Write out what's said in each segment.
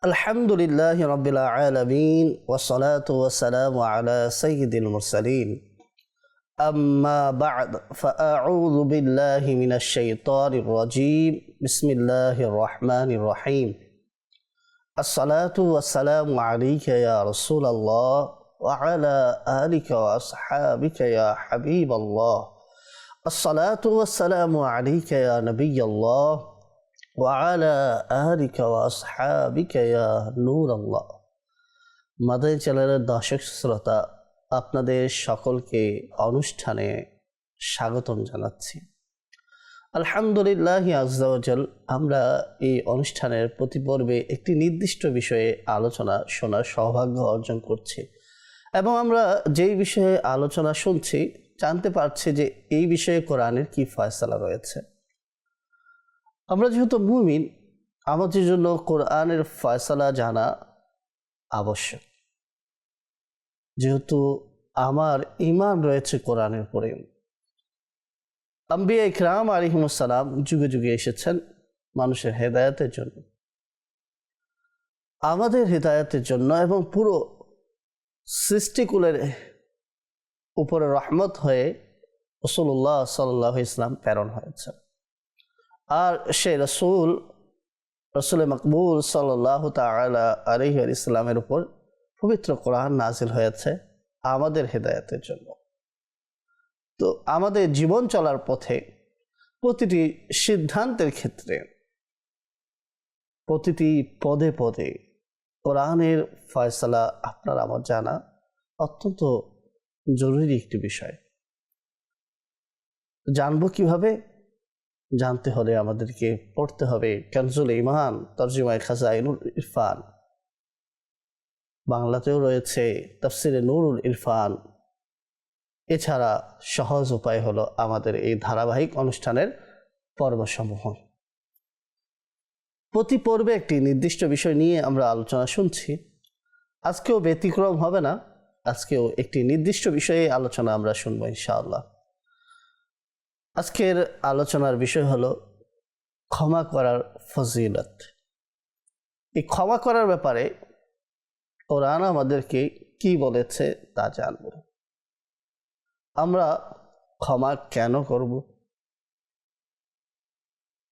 الحمد لله رب العالمين والصلاة والسلام على سيد المرسلين أما بعد فأعوذ بالله من الشيطان الرجيم بسم الله الرحمن الرحيم الصلاة والسلام عليك يا رسول الله وعلى آلك وأصحابك يا حبيب الله الصلاة والسلام عليك يا نبي الله وعلى آلك وأصحابك يا نور الله মাদানী চ্যানেলের দর্শক শ্রোতা আপনাদের সকলকে অনুষ্ঠানে স্বাগতম জানাচ্ছি। আলহামদুলিল্লাহ আযজা ওয়া জাল, আমরা এই অনুষ্ঠানের প্রতি পর্বে একটি নির্দিষ্ট বিষয়ে আলোচনা শোনার সৌভাগ্য অর্জন করছি এবং আমরা যেই বিষয়ে আলোচনা শুনছি জানতে পারছি যে এই বিষয়ে কোরআনের কি ফয়সালা রয়েছে। আমরা যেহেতু মুমিন, আমাদের জন্য কোরআনের ফয়সালা জানা আবশ্যক, যেহেতু আমার ঈমান রয়েছে কোরআনের উপরে। আম্বিয়া ইকরাম আলাইহিমুস সালাম যুগে যুগে এসেছেন মানুষের হেদায়েতের জন্য, আমাদের হেদায়েতের জন্য, এবং পুরো সৃষ্টিকুলের উপরে রহমত হয়ে রাসূলুল্লাহ সাল্লাল্লাহু আলাইহি ওয়াসাল্লাম প্রেরণ হয়েছে। আর সেই রসুল মকবুল সাল্লাল্লাহু তাআলা আলাইহি ওয়াসাল্লামের উপর পবিত্র কোরআন নাজিল হয়েছে আমাদের হেদায়েতের জন্য। তো আমাদের জীবন চলার পথে প্রতিটি সিদ্ধান্তের ক্ষেত্রে, প্রতিটি পদে পদে কোরআনের ফয়সালা আপনার আমার জানা অত্যন্ত জরুরি একটি বিষয়। জানবো কিভাবে? জানতে হলে আমাদেরকে পড়তে হবে কানজুল ঈমান তরজমায়ে খাজাইনুল ইরফান, বাংলাতেও রয়েছে তাফসিরে নূরুল ইরফান। এছাড়া সহজ উপায় হলো আমাদের এই ধারাবাহিক অনুষ্ঠানের পর্বসমূহ। প্রতি পর্বে একটি নির্দিষ্ট বিষয় নিয়ে আমরা আলোচনা শুনছি। আজকেও ব্যতিক্রম হবে না, আজকেও একটি নির্দিষ্ট বিষয়ে আলোচনা আমরা শুনবো ইনশাআল্লাহ। আজকের আলোচনার বিষয় হলো ক্ষমা করার ফজিলত। এই ক্ষমা করার ব্যাপারে কোরআন আমাদেরকে কি বলেছে তা জানব। আমরা ক্ষমা কেন করব?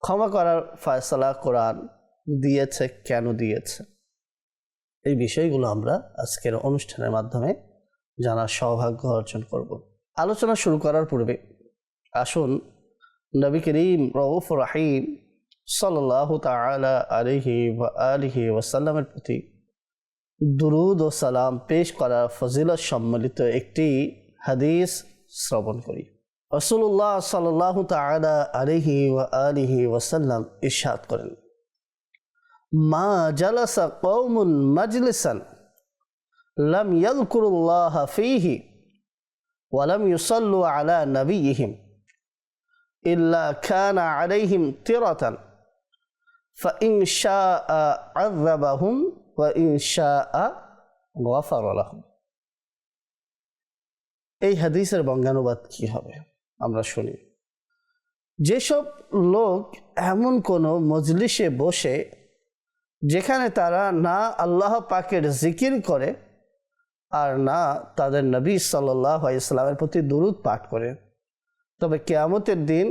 ক্ষমা করার ফয়সালা কোরআন দিয়েছে কেন দিয়েছে? এই বিষয়গুলো আমরা আজকের অনুষ্ঠানের মাধ্যমে জানার সৌভাগ্য অর্জন করব। আলোচনা শুরু করার পূর্বে আসুন নবী করিম রউফ রহিম সাল্লাল্লাহু তাআলা আলাইহি ওয়া আলিহি ওয়াসাল্লামের প্রতি দুরুদ ও সালাম পেশ করার ফজিলত সম্মিলিত একটি হাদিস শ্রবণ করি। রাসূলুল্লাহ সাল্লাল্লাহু তাআলা আলাইহি ওয়া আলিহি ওয়াসাল্লাম ইরশাদ করেন, মা জালাসা কওমুন মাজলিসান লাম ইয়াযকুরুল্লাহা ফীহি ওয়া লাম ইউসাল্লু আলা নাবিয়্যিহিম ইল্লা কানা আলাইহিম তিরাতান ফাইন শাআ আযাবাহুম ওয়া ইন শাআ গফারা লাহুম। এই হাদিসের বঙ্গানুবাদ কি হবে আমরা শুনি। যেসব লোক এমন কোনো মজলিসে বসে যেখানে তারা না আল্লাহ পাকের জিকির করে আর না তাদের নবী সাল্লাল্লাহু আলাইহি ওয়াসাল্লামের প্রতি দুরূদ পাঠ করে, তবে কিয়ামতের দিন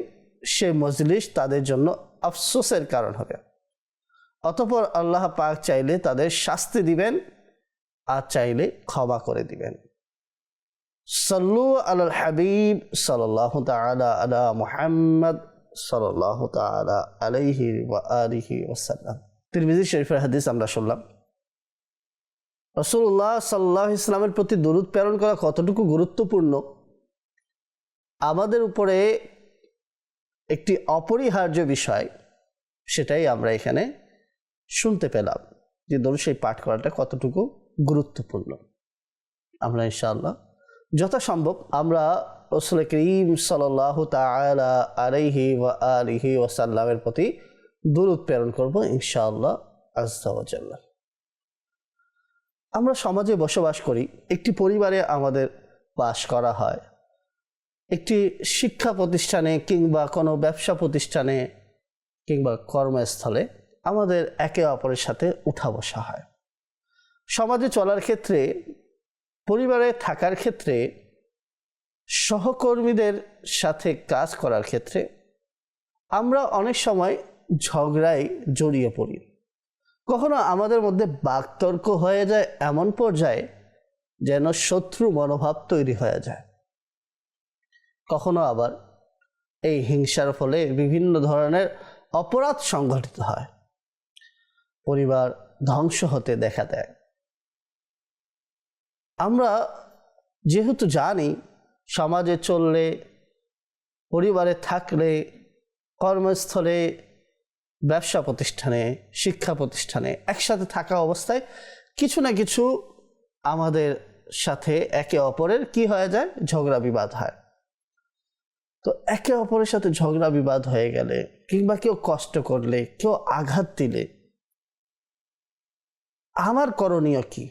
সেই মজলিস তাদের জন্য আফসোসের কারণ হবে। অতঃপর আল্লাহ পাক চাইলে তাদের শাস্তি দিবেন আর চাইলে ক্ষমা করে দিবেন। সাল্লু আলাল হাবিব সাল্লাল্লাহু তাআলা আলা মুহাম্মদ সাল্লাল্লাহু তাআলা আলাইহি ওয়া আলিহি ওয়াসাল্লাম। তিরমিজি শরীফের হাদিস আমরা শুনলাম। রাসূলুল্লাহ সাল্লাল্লাহু আলাইহি ওয়াসাল্লামের প্রতি দুরূদ প্রেরণ করা কতটুকু গুরুত্বপূর্ণ আমাদের উপরে একটি অপরিহার্য বিষয়, সেটাই আমরা এখানে শুনতে পেলাম যে দরুদ শরীফ পাঠ করাটা কতটুকু গুরুত্বপূর্ণ। আমরা ইনশাআল্লাহ যথাসম্ভব আমরা রাসূল করিম সাল্লাল্লাহু তাআলা আলাইহি ওয়া আলিহি ওয়াসাল্লামের প্রতি দুরূদ প্রেরণ করব ইনশাআল্লাহ আযজা ওয়া জাল্লা। আমরা সমাজে বসবাস করি, একটি পরিবারে আমাদের বাস করা হয়, একটি শিক্ষা প্রতিষ্ঠানে কিংবা কোনো ব্যবসা প্রতিষ্ঠানে কিংবা কর্মস্থলে আমাদের একে অপরের সাথে উঠা বসা হয়। সমাজে চলার ক্ষেত্রে, পরিবারে থাকার ক্ষেত্রে, সহকর্মীদের সাথে কাজ করার ক্ষেত্রে আমরা অনেক সময় ঝগড়ায় জড়িয়ে পড়ি। কখনো আমাদের মধ্যে বাকতর্ক হয়ে যায় এমন পর্যায়ে যেন শত্রু মনোভাব তৈরি হয়ে যায়। কখনো আবার এই হিংসার ফলে বিভিন্ন ধরনের অপরাধ সংঘটিত হয়, পরিবার ধ্বংস হতে দেখা দেয়। আমরা যেহেতু জানি সমাজে চললে, পরিবারে থাকলে, কর্মস্থলে, ব্যবসা প্রতিষ্ঠানে, শিক্ষা প্রতিষ্ঠানে একসাথে থাকা অবস্থায় কিছু না কিছু আমাদের সাথে একে অপরের কি হয়ে যায়, ঝগড়া বিবাদ হয়। তো একে অপরের সাথে ঝগড়া বিবাদ হয়ে গেলে কিংবা কেউ কষ্ট করলে, কেউ আঘাত দিলে আমার করণীয় কি?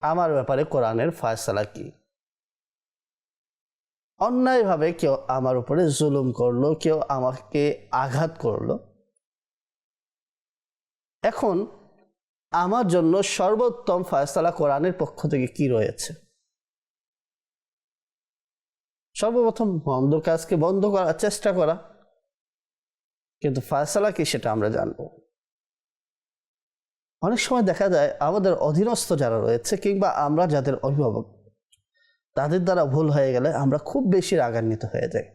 আমার ব্যাপারে কোরআনের ফয়সালা কি? অন্যায়ভাবে কেউ আমার উপরে জুলুম করলো, কেউ আমাকে আঘাত করলো, এখন আমার জন্য সর্বোত্তম ফয়সালা কোরআনের পক্ষ থেকে কি রয়েছে? সর্বপ্রথম মন্দ কাজকে বন্ধ করার চেষ্টা করা, কিন্তু ফয়সালা কি সেটা আমরা জানব। অনেক সময় দেখা যায় আমাদের অধীনস্থ যারা রয়েছে কিংবা আমরা যাদের অভিভাবক, তাদের দ্বারা ভুল হয়ে গেলে আমরা খুব বেশি রাগান্বিত হয়ে যাই।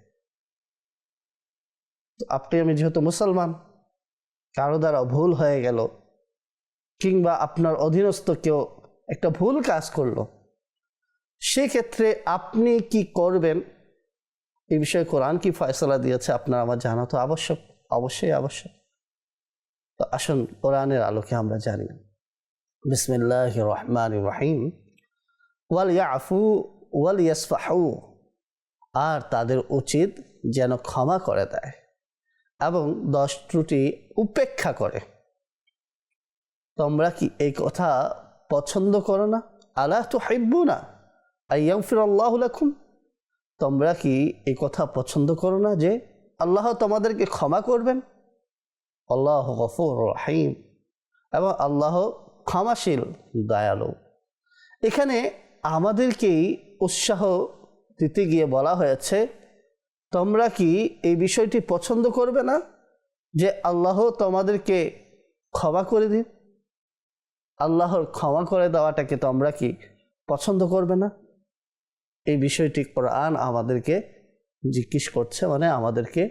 তো আপনি আমি যেহেতু মুসলমান, কারো দ্বারা ভুল হয়ে গেল কিংবা আপনার অধীনস্থ কেউ একটা ভুল কাজ করলো, সেক্ষেত্রে আপনি কি করবেন এই বিষয়ে কোরআন কি ফয়সালা দিয়েছে আপনার আমার জানা তো আবশ্যক, অবশ্যই আবশ্যক। তো আসুন কোরআনের আলোকে আমরা জানি। বিসমিল্লাহির রহমানির রহিম। ওয়াল ইয়াফু ওয়াল ইয়াসফাহু, আর তাদের উচিত যেন ক্ষমা করে দেয় এবং দোষ ত্রুটি উপেক্ষা করে। তোমরা কি এই কথা পছন্দ করো না? আলা তুহিব্বুনা আইয়াগফিরাল্লাহু লাকুম, তোমরা কি এই কথা পছন্দ করো না যে আল্লাহ তোমাদেরকে ক্ষমা করবেন? আল্লাহু গফুরুর রহিম, এবং আল্লাহ ক্ষমাশীল, দয়ালু। এখানে আমাদেরকেই উৎসাহ দিতে গিয়ে বলা হয়েছে, তোমরা কি এই বিষয়টি পছন্দ করবে না যে আল্লাহ তোমাদেরকে ক্ষমা করে দিন? আল্লাহর ক্ষমা করে দেওয়াটাকে তোমরা কি পছন্দ করবে না? এই বিষয়টি কোরআন আমাদেরকে জিজ্ঞেস করছে, মানে আমাদেরকে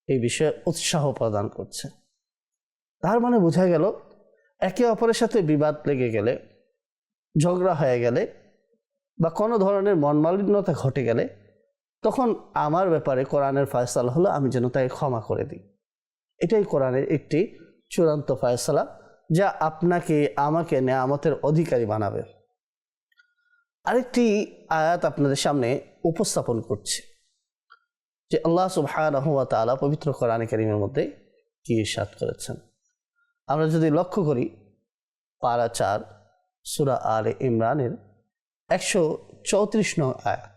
এই বিষয়ে উৎসাহ প্রদান করছে। তার মানে বোঝা গেল একে অপরের সাথে বিবাদ লেগে গেলে, ঝগড়া হয়ে গেলে বা কোনো ধরনের মনমালিন্যতা ঘটে গেলে তখন আমার ব্যাপারে কোরআনের ফয়সালা হলো আমি যেন তাকে ক্ষমা করে দিই। এটাই কোরআনের একটি চূড়ান্ত ফয়সালা, যা আপনাকে আমাকে নেয়ামতের অধিকারী বানাবে। আরেকটি আয়াত আপনাদের সামনে উপস্থাপন করছি যে আল্লাহ সুবহানাহু ওয়া তাআলা পবিত্র কোরআনে কারীমের মধ্যে কি ইরশাদ করেছেন। আমরা যদি লক্ষ্য করি, পারা 4 সূরা আলে ইমরানের 134 নং আয়াত,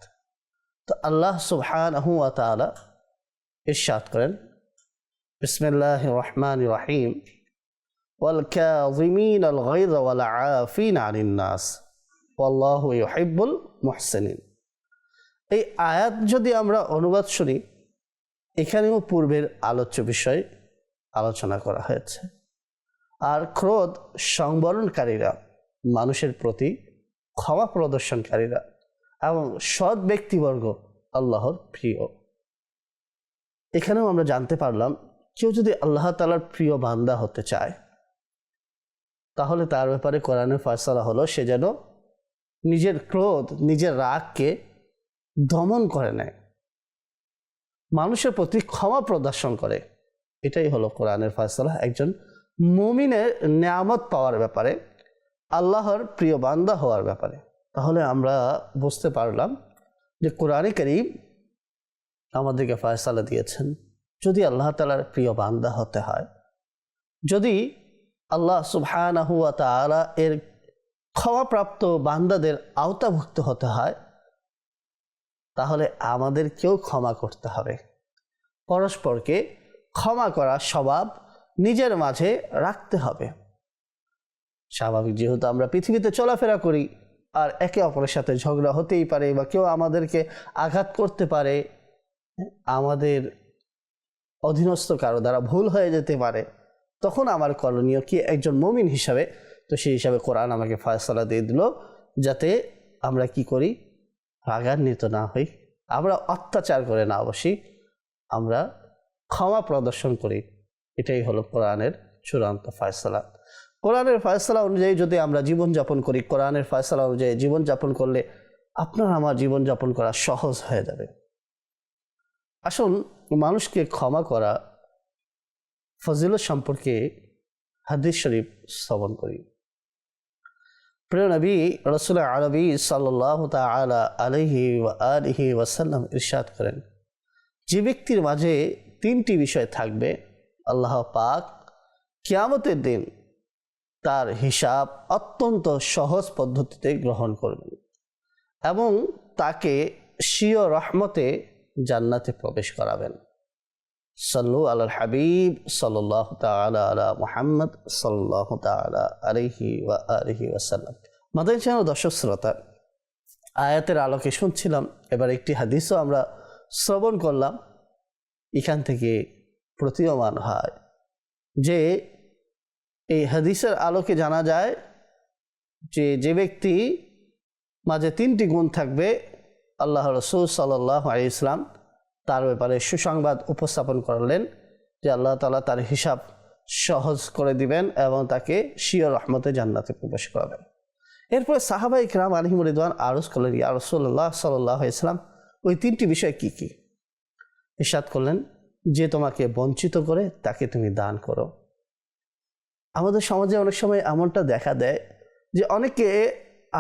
তো আল্লাহ সুবহানাহু ওয়া তাআলা ইরশাদ করেন, বিসমিল্লাহির রহমানির রহিম, ওয়াল কাযিমিনাল গায়যা ওয়াল আফিনা আনিন নাস ওয়াল্লাহু ইউহিব্বুল মুহসিনিন। এই আয়াত যদি আমরা অনুবাদ শুনি, এখানেও পূর্বের আলোচ্য বিষয় আলোচনা করা হয়েছে। আর ক্রোধ সংবরণকারীরা, মানুষের প্রতি ক্ষমা প্রদর্শনকারীরা এবং সৎ ব্যক্তিবর্গ আল্লাহর প্রিয়। এখানেও আমরা জানতে পারলাম কেউ যদি আল্লাহ তাআলার প্রিয় বান্দা হতে চায়, তাহলে তার ব্যাপারে কোরআনের ফয়সালা হলো সে যেন নিজের ক্রোধ, নিজের রাগকে দমন করে নেয়, মানুষের প্রতি ক্ষমা প্রদর্শন করে। এটাই হলো কোরআনের ফয়সালা একজন মুমিনের নেয়ামত পাওয়ার ব্যাপারে, আল্লাহর প্রিয় বান্দা হওয়ার ব্যাপারে। তাহলে আমরা বুঝতে পারলাম যে কোরআনে কারীম আমাদেরকে ফয়সালা দিয়েছেন, যদি আল্লাহ তাআলার প্রিয় বান্দা হতে হয়, যদি আল্লাহ সুবহানাহু ওয়া তাআলা এর ক্ষমাপ্রাপ্ত বান্দাদের আওতাভুক্ত হতে হয়, তাহলে আমাদেরকেও ক্ষমা করতে হবে। পরস্পরকে ক্ষমা করা স্বভাব নিজের মাঝে রাখতে হবে। স্বাভাবিক, যেহেতু আমরা পৃথিবীতে চলাফেরা করি, আর একে অপরের সাথে ঝগড়া হতেই পারে, বা কেউ আমাদেরকে আঘাত করতে পারে, আমাদের অধীনস্থ কারো দ্বারা ভুল হয়ে যেতে পারে, তখন আমার করণীয় কি? একজন মুমিন হিসাবে, তো সেই হিসাবে কোরআন আমাকে ফয়সালা দিয়ে দিল যাতে আমরা কি করি? রাগান্বিত না হই, আমরা অত্যাচার করে না বসি, আমরা ক্ষমা প্রদর্শন করি। এটাই হলো কোরআনের চূড়ান্ত ফয়সালা। কোরআনের ফয়সালা অনুযায়ী যদি আমরা জীবনযাপন করি, কোরআনের ফয়সালা অনুযায়ী জীবনযাপন করলে আপনার আমার জীবনযাপন করা সহজ হয়ে যাবে। আসুন মানুষকে ক্ষমা করা ফজিলত সম্পর্কে হাদিস শরীফ শ্রবণ করি। প্রিয় নবী রাসূল আরবী সাল্লাল্লাহু তাআলা আলাইহি ওয়া আলিহি ওয়াসাল্লাম ইরশাদ করেন, যে ব্যক্তির মাঝে তিনটি বিষয় থাকবে, আল্লাহ পাক কিয়ামতের দিন তার হিসাব অত্যন্ত সহজ পদ্ধতিতে গ্রহণ করবেন এবং তাকে স্বীয় রহমতে জান্নাতে প্রবেশ করাবেন। সাল্লু আলাল হাবিব সাল্লাল্লাহু তাআলা আলা মুহাম্মদ সাল্লাল্লাহু তাআলা আলাইহি ওয়া আলিহি ওয়াসাল্লাম। মাদানী চ্যানেল দর্শক শ্রোতা, আয়াতের আলোকে শুনছিলাম, এবার একটি হাদিসও আমরা শ্রবণ করলাম। এখান থেকে প্রতীয়মান হয় যে এই হাদিসের আলোকে জানা যায় যে যে ব্যক্তি মাঝে তিনটি গুণ থাকবে, আল্লাহ রাসূল সাল্লাল্লাহু আলাইহি ওয়াসাল্লাম তার ব্যাপারে সুসংবাদ উপস্থাপন করলেন যে আল্লাহ তাআলা তার হিসাব সহজ করে দিবেন এবং তাকে স্বীয় রহমতে জান্নাতে প্রবেশ করাবেন। এরপরে সাহাবায়ে কিরাম আলাইহিম রিদওয়ান আরজ করলেন, ইয়া রাসূলুল্লাহ সাল্লাল্লাহু আলাইহি ওয়াসাল্লাম, ওই তিনটি বিষয় কি কি? ইরশাদ করলেন, যে তোমাকে বঞ্চিত করে তাকে তুমি দান করো। আমাদের সমাজে অনেক সময় এমনটা দেখা দেয় যে অনেকে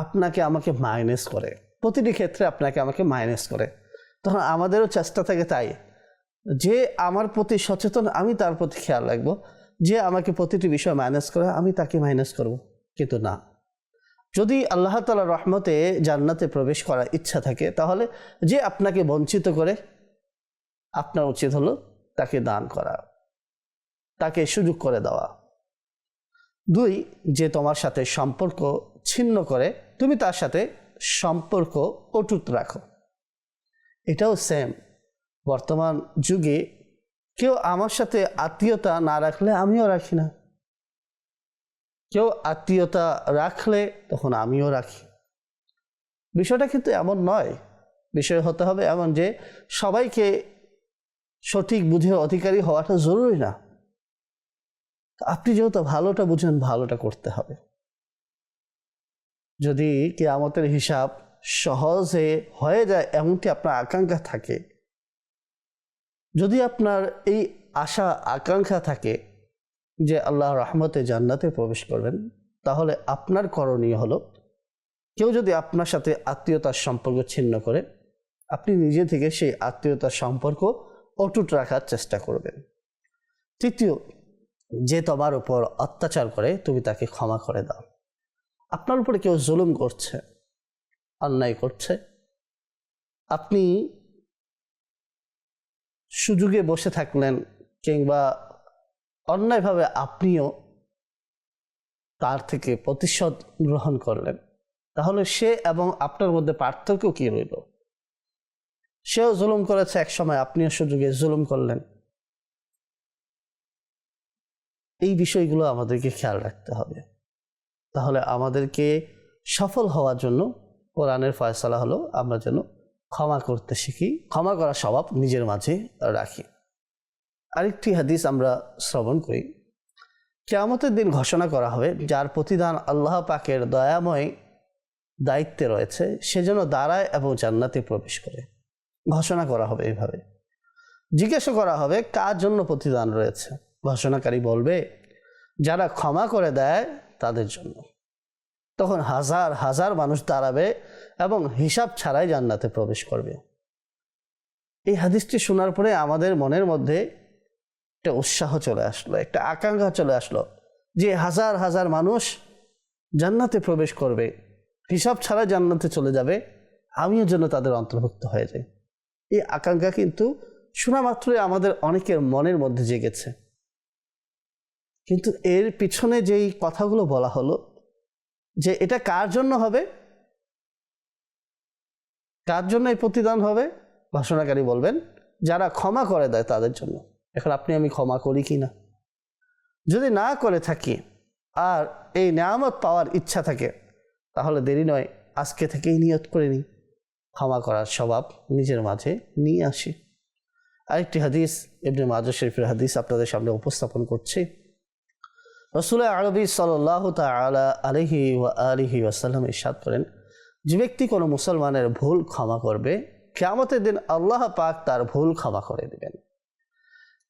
আপনাকে আমাকে মাইনাস করে, প্রতিটি ক্ষেত্রে আপনাকে আমাকে মাইনাস করে। তখন আমাদেরও চেষ্টা থাকে তাই, যে আমার প্রতি সচেতন আমি তার প্রতি খেয়াল রাখবো, যে আমাকে প্রতিটি বিষয় মাইনাস করে আমি তাকে মাইনাস করব। কিন্তু না, যদি আল্লাহ তাআলার রহমতে জান্নাতে প্রবেশ করার ইচ্ছা থাকে, তাহলে যে আপনাকে বঞ্চিত করে আপনার উচিত হলো তাকে দান করা, তাকে সুযোগ করে দেওয়া। দুই, যে তোমার সাথে সম্পর্ক ছিন্ন করে তুমি তার সাথে সম্পর্ক অটুট রাখো। এটাও সেম, বর্তমান যুগে কেউ আমার সাথে আত্মীয়তা না রাখলে আমিও রাখি না, কেউ আত্মীয়তা রাখলে তখন আমিও রাখি। বিষয়টা কিন্তু এমন নয়, বিষয় হতে হবে এমন যে সবাইকে সঠিক বুঝে অধিকারী হওয়াটা জরুরি না। আপনি যেহেতু ভালোটা বুঝেন, ভালোটা করতে হবে। যদি কিয়ামতের হিসাব সহজে হয়ে যায় এমনটি আপনার আকাঙ্ক্ষা থাকে, যদি আপনার এই আশা আকাঙ্ক্ষা থাকে যে আল্লাহর রহমতে জান্নাতে প্রবেশ করবেন, তাহলে আপনার করণীয় হলো, কেউ যদি আপনার সাথে আত্মীয়তার সম্পর্ক ছিন্ন করে, আপনি নিজে থেকে সেই আত্মীয়তার সম্পর্ক অটুট রাখার চেষ্টা করবেন। তৃতীয়, যে তোমার উপর অত্যাচার করে তুমি তাকে ক্ষমা করে দাও। আপনার উপরে কেউ জুলুম করছে, অন্যায় করছে, আপনি সুযোগে বসে থাকলেন কিংবা অন্যায়ভাবে আপনিও তার থেকে প্রতিশোধ গ্রহণ করলেন, তাহলে সে এবং আপনার মধ্যে পার্থক্য কি রইল? সেও জুলুম করেছে এক সময়, আপনিও সুযোগে জুলুম করলেন। এই বিষয়গুলো আমাদেরকে খেয়াল রাখতে হবে। তাহলে আমাদেরকে সফল হওয়ার জন্য কোরআনের ফয়সালা হলো আমরা যেন ক্ষমা করতে শিখি, ক্ষমা করার স্বভাব নিজের মাঝে রাখি। আরেকটি হাদিস আমরা শ্রবণ করি। কিয়ামতের দিন ঘোষণা করা হবে, যার প্রতিদান আল্লাহ পাকের দয়াময় দায়িত্বে রয়েছে সে যেন দাঁড়ায় এবং জান্নাতে প্রবেশ করে। ঘোষণা করা হবে এইভাবে। জিজ্ঞাসা করা হবে কার জন্য প্রতিদান রয়েছে। ঘোষণাকারী বলবে, যারা ক্ষমা করে দেয় তাদের জন্য। তখন হাজার হাজার মানুষ দাঁড়াবে এবং হিসাব ছাড়াই জান্নাতে প্রবেশ করবে। এই হাদিসটি শোনার পরে আমাদের মনের মধ্যে একটা উৎসাহ চলে আসলো, একটা আকাঙ্ক্ষা চলে আসলো যে হাজার হাজার মানুষ জান্নাতে প্রবেশ করবে, হিসাব ছাড়া জান্নাতে চলে যাবে, আমিও যেন তাদের অন্তর্ভুক্ত হয়ে যাই। এই আকাঙ্ক্ষা কিন্তু শোনা মাত্রই আমাদের অনেকের মনের মধ্যে জেগেছে। কিন্তু এর পিছনে যেই কথাগুলো বলা হলো যে এটা কার জন্য হবে, কার জন্য এই প্রতিদান হবে, ঘোষণাকারী বলবেন যারা ক্ষমা করে দেয় তাদের জন্য। এখন আপনি আমি ক্ষমা করি কি না? যদি না করে থাকি আর এই নেয়ামত পাওয়ার ইচ্ছা থাকে, তাহলে দেরি নয়, আজকে থেকেই নিয়ত করে নিই ক্ষমা করার স্বভাব নিজের মাঝে নিয়ে আসি। আরেকটি হাদিস ইবনে মাজাহ শরীফের হাদিস আপনাদের সামনে উপস্থাপন করছি। রাসূল আরবী সাল্লাল্লাহু তাআলা আলাইহি ওয়া আলিহি ওয়াসাল্লাম ইরশাদ করেন, যে ব্যক্তি কোনো মুসলমানের ভুল ক্ষমা করবে, কিয়ামতের দিন আল্লাহ পাক তার ভুল ক্ষমা করে দেবেন।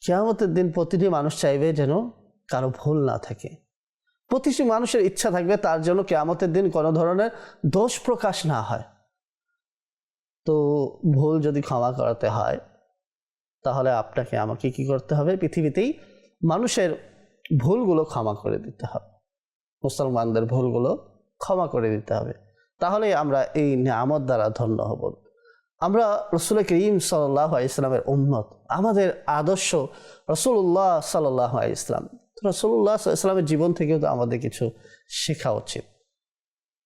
কিয়ামতের দিন প্রতিটি মানুষ চাইবে যেন কারো ভুল না থাকে, প্রতিটি মানুষের ইচ্ছা থাকবে তার জন্য কিয়ামতের দিন কোনো ধরনের দোষ প্রকাশ না হয়। তো ভুল যদি ক্ষমা করাতে হয়, তাহলে আপনাকে আমাকে কি করতে হবে? পৃথিবীতেই মানুষের ভুলগুলো ক্ষমা করে দিতে হবে, মুসলমানদের ভুলগুলো ক্ষমা করে দিতে হবে। তাহলে আমরা এই নিয়ামত দ্বারা ধন্য হব। আমরা রাসূল করিম সাল্লাল্লাহু আলাইহি ওয়াসাল্লামের উম্মত, আমাদের আদর্শ রাসূলুল্লাহ সাল্লাল্লাহু আলাইহি ওয়াসাল্লাম। রাসূলুল্লাহ সাল্লাল্লাহু আলাইহি ওয়াসাল্লামের জীবন থেকেও তো আমাদের কিছু শেখা উচিত।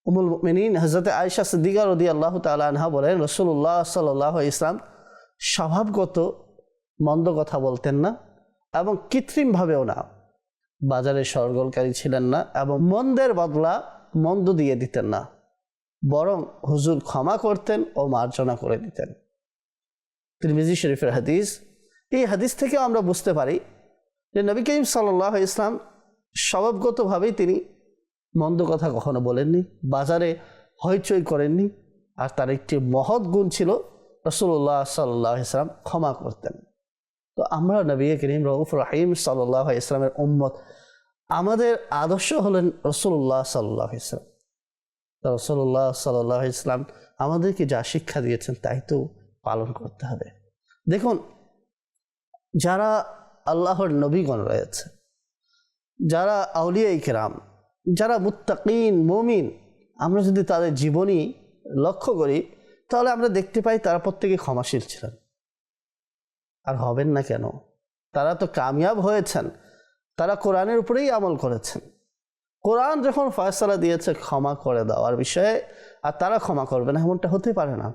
উম্মুল মুমিনিন হযরত আয়েশা সিদ্দিকা রাদিয়াল্লাহু তাআলা আনহা বলেন, রাসূলুল্লাহ সাল্লাল্লাহু আলাইহি ওয়াসাল্লাম স্বভাবগত মন্দ কথা বলতেন না এবং কৃত্রিমভাবেও না। বাজারে সরগোলকারী ছিলেন না এবং মন্দের বদলা মন্দ দিয়ে দিতেন না, বরং হুজুর ক্ষমা করতেন ও মার্জনা করে দিতেন। তিরমিজি শরীফের হাদিস। এই হাদিস থেকেও আমরা বুঝতে পারি যে নবী করিম সাল্লাল্লাহু আলাইহি ওয়াসাল্লাম স্বভাবগতভাবেই তিনি মন্দ কথা কখনো বলেননি, বাজারে হইচই করেননি। আর তার একটি মহৎ গুণ ছিল, রাসূলুল্লাহ সাল্লাল্লাহু আলাইহি ওয়াসাল্লাম ক্ষমা করতেন। তো আমরা নবী করিম রউফ রহিম সাল্লাল্লাহু আলাইহি ওয়াসাল্লামের উম্মত, আমাদের আদর্শ হলেন রাসূলুল্লাহ সাল্লাল্লাহু আলাইহি ওয়াসাল্লাম। রাসূলুল্লাহ সাল্লাল্লাহু আলাইহি ওয়াসাল্লাম আমাদেরকে যা শিক্ষা দিয়েছেন তাই তো পালন করতে হবে। দেখুন, যারা আল্লাহর নবীগণ রয়েছে, যারা আউলিয়ায়ে কেরাম, যারা মুত্তাকিন মুমিন, আমরা যদি তাদের জীবনী লক্ষ্য করি, তাহলে আমরা দেখতে পাই তারা প্রত্যেকে ক্ষমাশীল ছিলেন। আর হবেন না কেন? তারা তো কামিয়াব হয়েছেন, তারা কোরআনের উপরেই আমল করেছেন। কোরআন যখন ফয়সালা দিয়েছে ক্ষমা করে দেওয়ার বিষয়ে, আর তারা ক্ষমা করবে না, এমনটা হতে পারে না।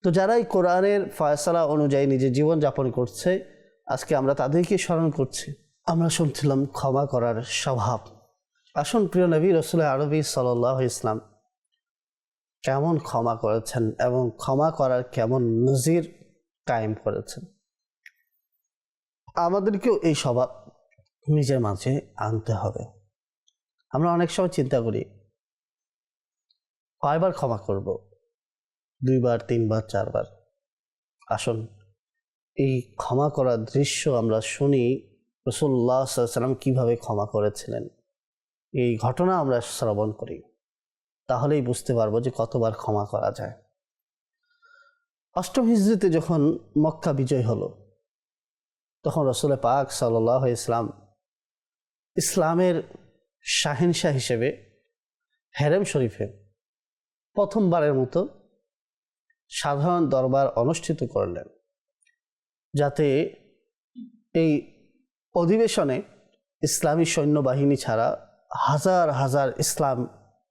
তো যারা এই কোরআনের ফয়সালা অনুযায়ী নিজের জীবন যাপন করছে, আজকে আমরা তাদেরকে স্মরণ করছি। আমরা শুনছিলাম ক্ষমা করার স্বভাব। আসুন, প্রিয় নবী রাসূল আরবী সাল্লাল্লাহু আলাইহি ওয়াসাল্লাম কেমন ক্ষমা করেছেন এবং ক্ষমা করার কেমন নজির কায়েম করেছেন, আমাদেরকেও এই স্বভাব নিজের মাঝে আনতে হবে। আমরা অনেক সময় চিন্তা করি, কয়বার ক্ষমা করব? 2 বার, 3 বার, 4 বার। আসুন, এই ক্ষমা করার দৃশ্য আমরা শুনি, রাসূলুল্লাহ সাল্লাল্লাহু আলাইহি ওয়াসাল্লাম কীভাবে ক্ষমা করেছিলেন, এই ঘটনা আমরা শ্রবণ করি, তাহলেই বুঝতে পারবো যে কতবার ক্ষমা করা যায়। 8ম হিজরিতে যখন মক্কা বিজয় হলো, তখন রাসূল পাক সাল্লাল্লাহু আলাইহি ওয়াসাল্লাম ইসলামের শাহেনশাহ হিসেবে হেরেম শরীফে প্রথমবারের মতো সাধারণ দরবার অনুষ্ঠিত করলেন, যাতে এই অধিবেশনে ইসলামী সৈন্যবাহিনী ছাড়া হাজার হাজার ইসলাম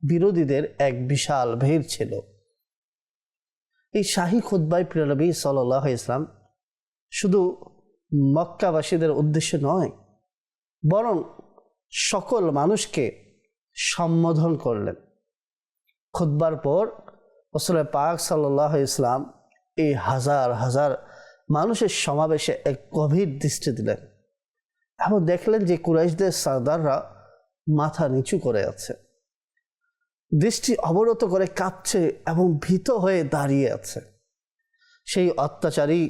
বিরোধীদের এক বিশাল ভিড় ছিল। এই শাহী খুতবায় প্রিয় নবী সাল্লাল্লাহু আলাইহি ওয়াসাল্লাম শুধু মক্কাবাসীদের উদ্দেশ্যে নয়, বরং সকল মানুষকে সম্বোধন করলেন। খুতবার পর রাসূল পাক সাল্লাল্লাহু আলাইহি ওয়াসাল্লাম এই হাজার হাজার মানুষের সমাবেশে এক গভীর দৃষ্টি দিলেন এবং দেখলেন যে কুরাইশদের সরদাররা মাথা নিচু করে আছে, দৃষ্টি অবনত করে কাঁপছে এবং ভীত হয়ে দাঁড়িয়ে আছে। সেই অত্যাচারী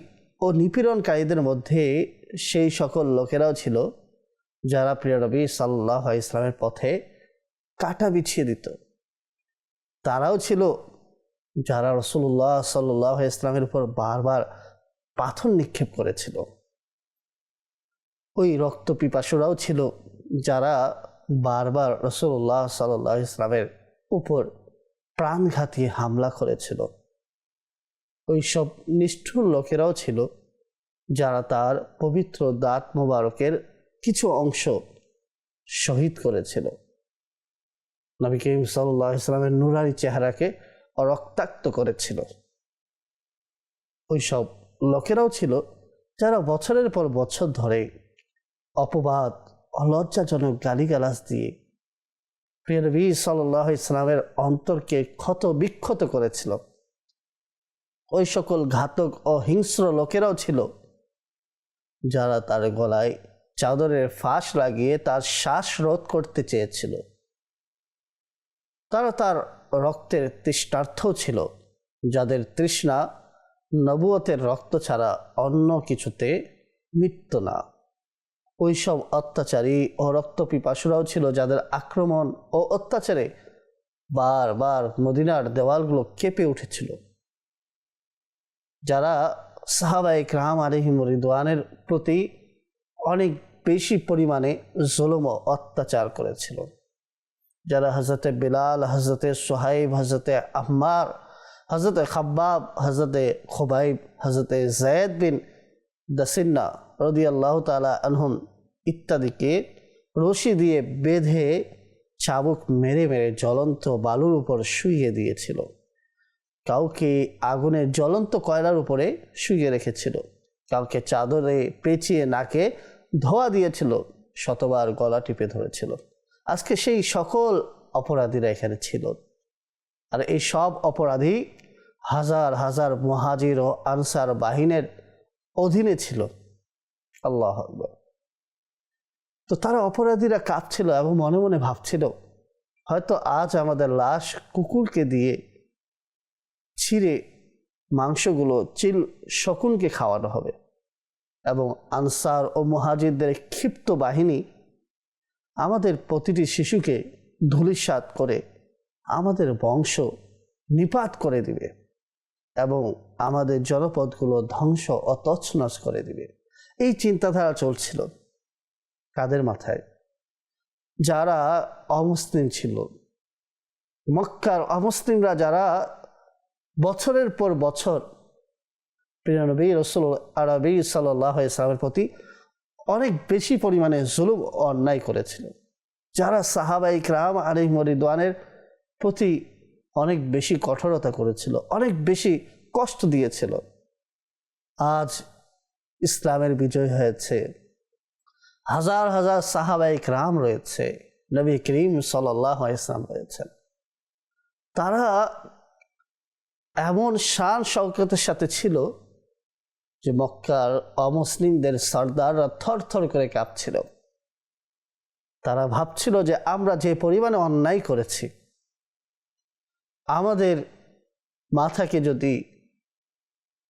ও নিপীড়নকারীদের মধ্যে সেই সকল লোকেরাও ছিল যারা প্রিয় নবী সাল্লাল্লাহু আলাইহি ওয়াসাল্লামের পথে কাঁটা বিছিয়ে দিত। তারাও ছিল যারা রাসূলুল্লাহ সাল্লাল্লাহু আলাইহি ওয়াসাল্লামের উপর বারবার পাথর নিক্ষেপ করেছিল। ওই রক্ত পিপাসুরাও ছিল যারা বারবার রাসূলুল্লাহ সাল্লাল্লাহু আলাইহি ওয়াসাল্লামের উপর প্রাণঘাতী হামলা করেছিল। ওই সব নিষ্ঠুর লোকেরাও ছিল যারা তার পবিত্র দাঁত মোবারকের কিছু অংশ শহীদ করেছিল। নবী করিম সাল্লাল্লাহু আলাইহি ওয়াসাল্লামের নূরানি চেহারাকে রক্তাক্ত করেছিল। ওই সব লোকেরাও ছিল যারা বছরের পর বছর ধরে অপবাদ, লজ্জাজনক গালিগালাজ দিয়ে প্রিয় নবী সাল্লাল্লাহু আলাইহি ওয়াসাল্লামের অন্তরকে ক্ষত বিক্ষত করেছিল। ওই সকল ঘাতক ও হিংস্র লোকেরাও ছিল যারা তার গলায় চাদরের ফাঁস লাগিয়ে তার শ্বাস রোধ করতে চেয়েছিল। তারা তার রক্তের তৃষ্ণার্থ ছিল, যাদের তৃষ্ণা নবুয়তের রক্ত ছাড়া অন্য কিছুতে মৃত্যু না। ওই সব অত্যাচারী ও রক্তপিপাসুরাও ছিল যাদের আক্রমণ ও অত্যাচারে বারবার মদিনার দেওয়ালগুলো কেঁপে উঠেছিল, যারা সাহাবায়ে কেরাম আলাইহিম রিদওয়ানের প্রতি অনেক বেশি পরিমাণে জুলুম ও অত্যাচার করেছিল, যারা হযরতে বিলাল, হযরতে সুহাইব, হযরতে আম্মার, হযরতে খাব্বাব, হযরতে খুবাইব, হযরতে যায়েদ বিন দাসিন্না রাদিয়াল্লাহু তাআলা আনহুম ইত্যাদিকে রশি দিয়ে বেঁধে চাবুক মেরে মেরে জ্বলন্ত বালুর উপর শুইয়ে দিয়েছিল। কাউকে আগুনের জ্বলন্ত কয়লার উপরে শুইয়ে রেখেছিল, কাউকে চাদরে পেঁচিয়ে নাকে ধোয়া দিয়েছিল, শতবার গলা টিপে ধরেছিল। আজকে সেই সকল অপরাধীরা এখানে ছিল, আর এই সব অপরাধী হাজার হাজার মুহাজির ও আনসার বাহিনীর অধীনে ছিল। আল্লাহু আকবার। তো তারা অপরাধীরা কাঁপছিল এবং মনে মনে ভাবছিল, হয়তো আজ আমাদের লাশ কুকুরকে দিয়ে ছিঁড়ে মাংসগুলো চিল শকুনকে খাওয়ানো হবে, এবং আনসার ও মুহাজিরদের ক্ষিপ্ত বাহিনী আমাদের প্রতিটি শিশুকে ধূলিসাৎ করে আমাদের বংশ নিপাত করে দিবে এবং আমাদের জনপদগুলো ধ্বংস ও তছনছ করে দিবে। এই চিন্তাধারা চলছিল কাদের মাথায়? যারা অমুসলিম ছিল, মক্কার অমুসলিমরা, যারা বছরের পর বছর প্রিয় নবী রাসূল আরবী সাল্লাল্লাহু আলাইহি ওয়াসাল্লামের প্রতি অনেক বেশি পরিমাণে জুলুম ও অন্যায় করেছিল, যারা সাহাবায়ে কেরাম আলাইহিম রিদওয়ানের প্রতি অনেক বেশি কঠোরতা করেছিল, অনেক বেশি কষ্ট দিয়েছিল। আজ ইসলামের বিজয় হয়েছে, হাজার হাজার সাহাবায়ে কেরাম রয়েছে, নবী করিম সাল্লাল্লাহু আলাইহি ওয়াসাল্লাম রয়েছেন। তারা এমন শান শওকতের সাথে ছিল যে মক্কার অমুসলিমদের সর্দাররা থরথর করে কাঁপছিল। তারা ভাবছিল যে আমরা যে পরিমাণে অন্যায় করেছি, আমাদের মাথাকে যদি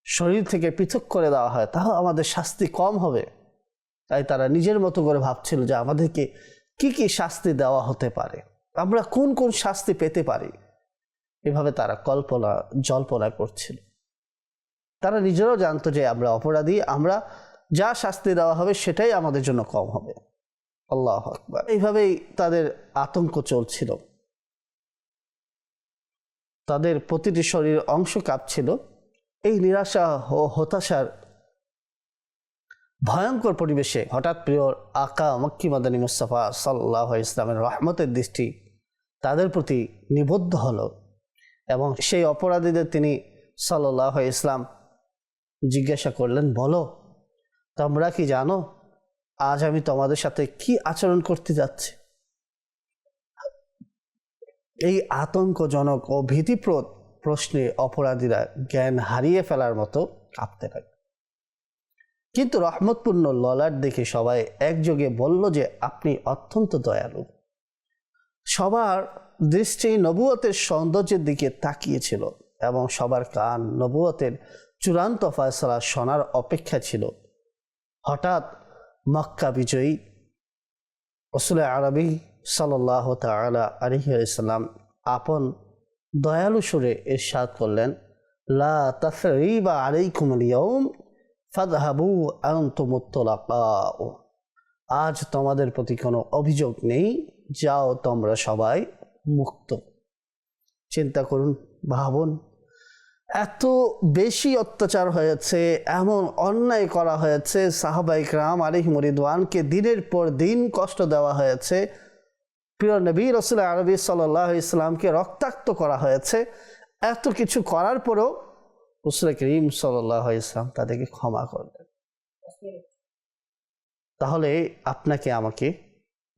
শরীর থেকে পৃথক করে দেওয়া হয় তাহলে আমাদের শাস্তি কম হবে। তাই তারা নিজের মতো করে ভাবছিল যে আমাদেরকে কি কি শাস্তি দেওয়া হতে পারে, আমরা কোন কোন শাস্তি পেতে পারি। এভাবে তারা জল্পনা করছিল। তারা নিজেরাও জানতো যে আমরা অপরাধী, আমরা যা শাস্তি দেওয়া হবে সেটাই আমাদের জন্য কম হবে। আল্লাহু আকবার। এইভাবেই তাদের আতঙ্ক চলছিল, তাদের প্রতিটি শরীর অংশ কাঁপছিল। এই নিরাশা ও হতাশার ভয়ঙ্কর পরিবেশে হঠাৎ প্রিয় আকা মক্কি মাদানী মুস্তাফা সাল্লাল্লাহু আলাইহি ওয়াসাল্লামের রহমতের দৃষ্টি তাদের প্রতি নিবদ্ধ হলো, এবং সেই অপরাধীদের তিনি সাল্লাল্লাহু আলাইহি ওয়াসাল্লাম জিজ্ঞাসা করলেন, বলো তোমরা কি জানো আজ আমি তোমাদের সাথে কি আচরণ করতে যাচ্ছি? এই আতঙ্কজনক ও ভীতিপ্রদ প্রশ্নে অপরাধীরা জ্ঞান হারিয়ে ফেলার মতো কাঁপতে থাকে। কিন্তু রহমতপূর্ণ ললাট দেখে সবাই একযোগে বলল যে আপনি অত্যন্ত দয়ালু। সবার দৃষ্টি নবুয়তের সৌন্দর্যের দিকে তাকিয়েছিল এবং সবার কান নবুয়তের চূড়ান্ত ফয়সালা শোনার অপেক্ষা ছিল। হঠাৎ মক্কা বিজয়ী রাসূল আরবী সাল্লাল্লাহু তাআলা আলাইহি ওয়াসাল্লাম আপন দয়ালু সুরে ইরশাদ করলেন, লা তাসরিবা আলাইকুমুল ইয়াউম ফাযহাবু আনতুমুত তুলাকা। আজ তোমাদের প্রতি কোনো অভিযোগ নেই, যাও তোমরা সবাই মুক্ত। চিন্তা করুন, ভাবুন, এত বেশি অত্যাচার হয়েছে, এমন অন্যায় করা হয়েছে, সাহাবায়ে কেরাম আলাইহিম রিদওয়ানকে দিনের পর দিন কষ্ট দেওয়া হয়েছে, প্রিয় নবী রাসূল আরবি সাল্লাল্লাহু আলাইহি সাল্লামকে রক্তাক্ত করা হয়েছে। এত কিছু করার পরও রাসূল করিম সাল্লাল্লাহু আলাইহি সাল্লাম তাদেরকে ক্ষমা করলেন। তাহলে আপনাকে আমাকে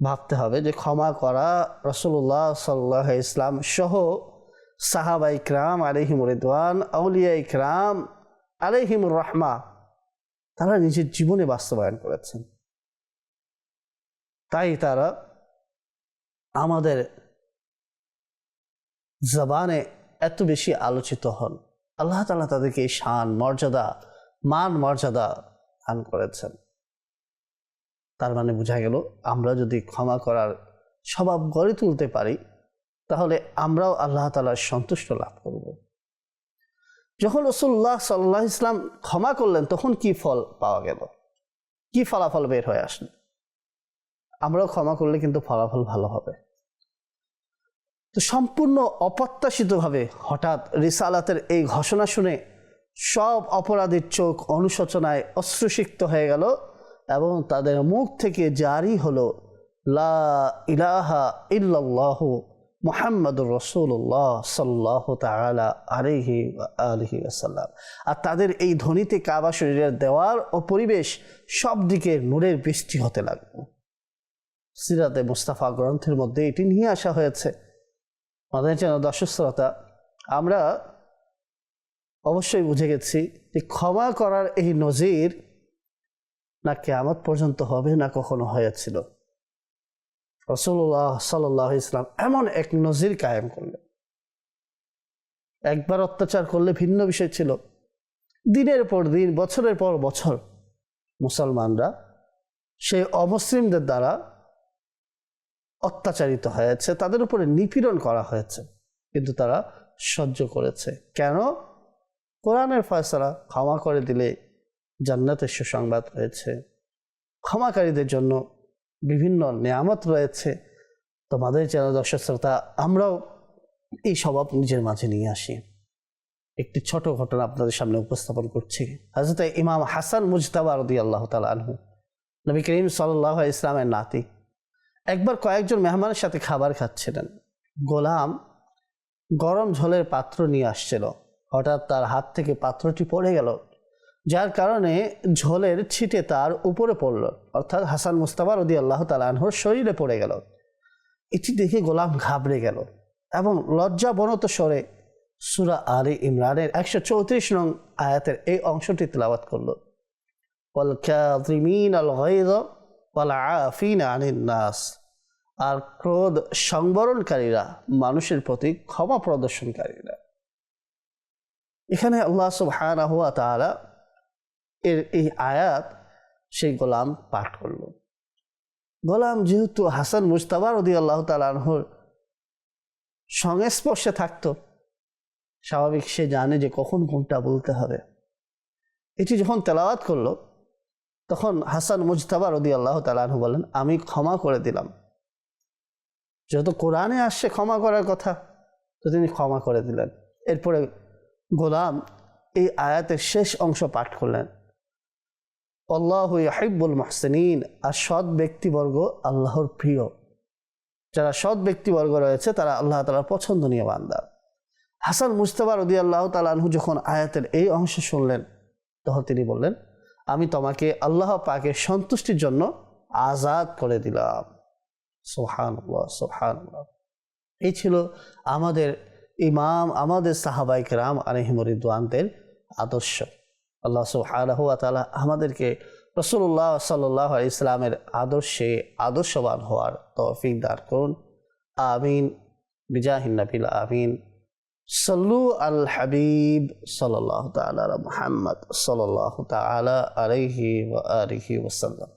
ভাবতে হবে যে ক্ষমা করা রাসূলুল্লাহ সাল্লাল্লাহু আলাইহি সাল্লাম সহ সাহাবায়ে কেরাম আলাইহিমুর রিদওয়ান, আউলিয়া ইকরাম আলাইহিমুর রাহমা, তারা নিজের জীবনে বাস্তবায়ন করেছেন। তাই তারা আমাদের জবানে এত বেশি আলোচিত হন। আল্লাহ তাআলা তাদেরকে এই শান, মর্যাদা, মান মর্যাদা দান করেছেন। তার মানে বোঝা গেল আমরা যদি ক্ষমা করার স্বভাব গড়ে তুলতে পারি তাহলে আমরাও আল্লাহ তাআলার সন্তুষ্ট লাভ করব। যখন রাসূলুল্লাহ সাল্লাল্লাহু আলাইহি ওয়াসাল্লাম ক্ষমা করলেন তখন কি ফল পাওয়া গেল, কি ফলাফল বের হয়ে আসলো? আমরাও ক্ষমা করলে কিন্তু ফলাফল ভালো হবে। তো সম্পূর্ণ অপ্রত্যাশিতভাবে হঠাৎ রিসালাতের এই ঘোষণা শুনে সব অপরাধীর চোখ অনুশোচনায় অশ্রুসিক্ত হয়ে গেল এবং তাদের মুখ থেকে জারি হলো লা ইলাহা ইল্লাল্লাহু মুহাম্মাদুর রাসূলুল্লাহ সাল্লাল্লাহু তাআলা আলাইহি ওয়া আলিহি ওয়াসাল্লাম। আর তাদের এই ধ্বনিতে কাবা শরীরের দেওয়াল ও পরিবেশ সব দিকে নূরের বৃষ্টি হতে লাগলো। সিরাতে মুস্তাফা গ্রন্থের মধ্যে এটি নিয়ে আসা হয়েছে। আমাদের দর্শক শ্রোতা, আমরা অবশ্যই বুঝে গেছি যে ক্ষমা করার এই নজির না কিয়ামত পর্যন্ত হবে না কখনো হয়েছিল। রাসূলুল্লাহ সাল্লাল্লাহু আলাইহি ওয়াসাল্লাম এমন এক নজির কায়েম করলেন। একবার অত্যাচার করলে ভিন্ন বিষয় ছিল, দিনের পর দিন, বছরের পর বছর মুসলমানরা সেই অমুসলিমদের দ্বারা অত্যাচারিত হয়েছে, তাদের উপরে নিপীড়ন করা হয়েছে, কিন্তু তারা সহ্য করেছে। কেন? কোরআনের ফয়সালা, ক্ষমা করে দিলে জান্নাতের সুসংবাদ রয়েছে, ক্ষমাকারীদের জন্য বিভিন্ন নিয়ামত রয়েছে। তোমাদের যারা দর্শক শ্রোতা, আমরাও এই স্বভাব নিজের মাঝে নিয়ে আসি। একটি ছোট ঘটনা আপনাদের সামনে উপস্থাপন করছি। হযরত ইমাম হাসান মুজতাবা রাদিয়াল্লাহু তাআলা আনহু, নবী করিম সাল্লাল্লাহু আলাইহি ওয়াসাল্লামের নাতি, একবার কয়েকজন মেহমানের সাথে খাবার খাচ্ছিলেন। গোলাম গরম ঝোলের পাত্র নিয়ে আসছিল। হঠাৎ তার হাত থেকে পাত্রটি পড়ে গেল, যার কারণে ঝোলের ছিটে তার উপরে পড়ল, অর্থাৎ হাসান মুজতাবা রাদিয়াল্লাহু তাআলা আনহুর শরীরে পড়ে গেল। এটি দেখে গোলাম ঘাবড়ে গেল এবং লজ্জাবনত স্বরে সূরা আলে ইমরানের 134 নং আয়াতের এই অংশটি তেলাওয়াত করল। ওয়াল কাযিমিনাল গায়য ওয়াল আফিনা আনিন নাস। আর ক্রোধ সংবরণকারীরা, মানুষের প্রতি ক্ষমা প্রদর্শনকারীরা। এখানে আল্লাহ সুবহানাহু ওয়া তাআলা এর এই আয়াত সেই গোলাম পাঠ করল। গোলাম যেহেতু হাসান মুজতাবা রাদিয়াল্লাহু তাআলা আনহুর সংস্পর্শে থাকতো, স্বাভাবিক সে জানে যে কখন কোনটা বলতে হবে। এটি যখন তেলাওয়াত করলো তখন হাসান মুজতাবা রাদিয়াল্লাহু তাআলা আনহু বলেন, আমি ক্ষমা করে দিলাম। যেহেতু কোরআনে আসছে ক্ষমা করার কথা, তো তিনি ক্ষমা করে দিলেন। এরপরে গোলাম এই আয়াতের শেষ অংশ পাঠ করলেন, আল্লাহু ইউহিব্বুল মুহসিনিন। আর সৎ ব্যক্তিবর্গ আল্লাহর প্রিয়। যারা সৎ ব্যক্তিবর্গ রয়েছে তারা আল্লাহ তাআলার পছন্দনীয় বান্দা। হাসান মুজতাবা রাদিয়াল্লাহু তাআলা আনহু যখন আয়াতের এই অংশ শুনলেন তখন তিনি বললেন, আমি তোমাকে আল্লাহ পাকের সন্তুষ্টির জন্য আজাদ করে দিলাম। সুবহানাল্লাহ, সুবহানাল্লাহ। এই ছিল আমাদের ইমাম, আমাদের সাহাবায়ে কেরাম আলাইহিমুর রিদওয়ানদের আদর্শ। আল্লাহ সুবহানাহু ওয়া তাআলা আমাদেরকে রাসূলুল্লাহ সাল্লাল্লাহু আলাইহি ওয়াসাল্লামের আদর্শে আদর্শবান হওয়ার তৌফিক দান করুন। আমিন বিজাহিন নবিল আমিন। সাল্লু আল হাবিব সাল্লাল্লাহু তাআলা আলা মুহাম্মদ সাল্লাল্লাহু তাআলা আলাইহি ওয়া আলিহি ওয়াসাল্লাম।